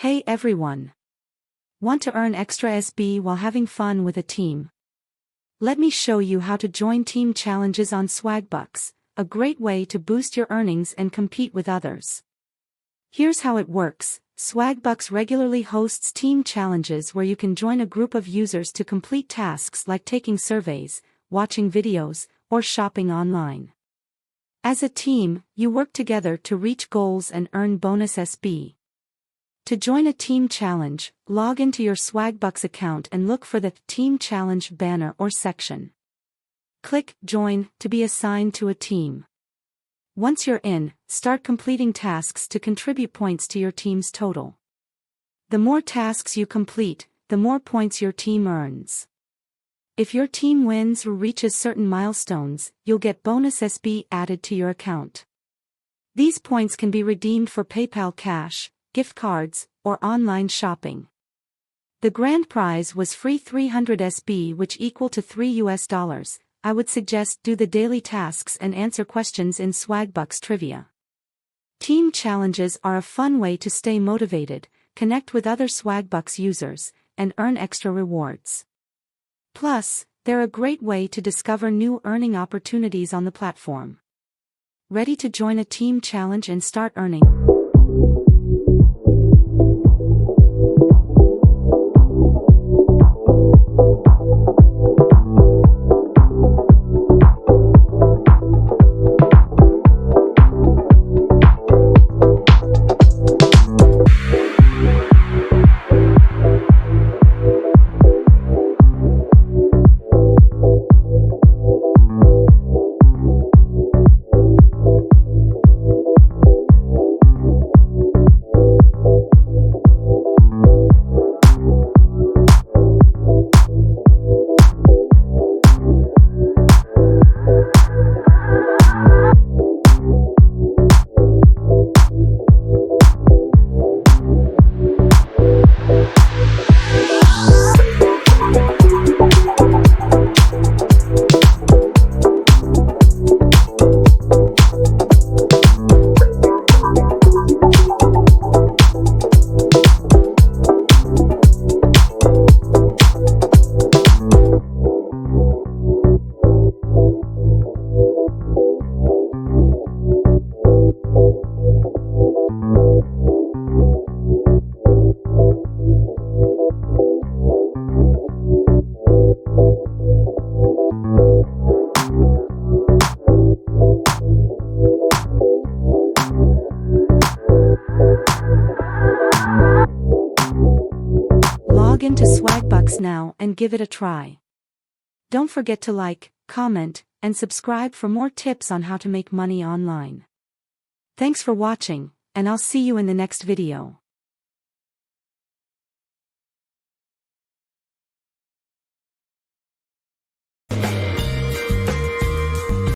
Hey everyone! Want to earn extra SB while having fun with a team? Let me show you how to join team challenges on Swagbucks, a great way to boost your earnings and compete with others. Here's how it works. Swagbucks regularly hosts team challenges where you can join a group of users to complete tasks like taking surveys, watching videos, or shopping online. As a team, you work together to reach goals and earn bonus SB. To join a team challenge, log into your Swagbucks account and look for the Team Challenge banner or section. Click Join to be assigned to a team. Once you're in, start completing tasks to contribute points to your team's total. The more tasks you complete, the more points your team earns. If your team wins or reaches certain milestones, you'll get bonus SB added to your account. These points can be redeemed for PayPal cash, gift cards, or online shopping. The grand prize was free 300 SB, which equal to $3. I would suggest do the daily tasks and answer questions in Swagbucks trivia. Team challenges are a fun way to stay motivated, connect with other Swagbucks users, and earn extra rewards. Plus, they're a great way to discover new earning opportunities on the platform. Ready to join a team challenge and start earning? Log into Swagbucks now and give it a try. Don't forget to like, comment, and subscribe for more tips on how to make money online. Thanks for watching, and I'll see you in the next video.